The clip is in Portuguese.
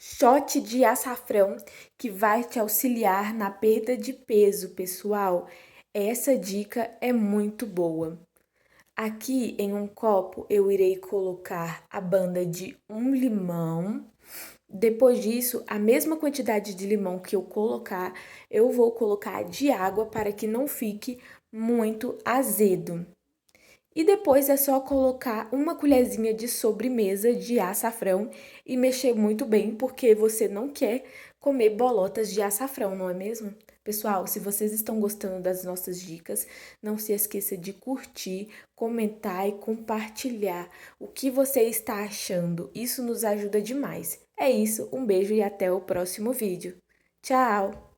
shot de açafrão que vai te auxiliar na perda de peso, pessoal. Essa dica é muito boa. Aqui em um copo eu irei colocar a banda de 1 limão. Depois disso, a mesma quantidade de limão que eu colocar, eu vou colocar de água para que não fique muito azedo. E depois é só colocar uma colherzinha de sobremesa de açafrão e mexer muito bem, porque você não quer comer bolotas de açafrão, não é mesmo? Pessoal, se vocês estão gostando das nossas dicas, não se esqueça de curtir, comentar e compartilhar o que você está achando. Isso nos ajuda demais. É isso, um beijo e até o próximo vídeo. Tchau!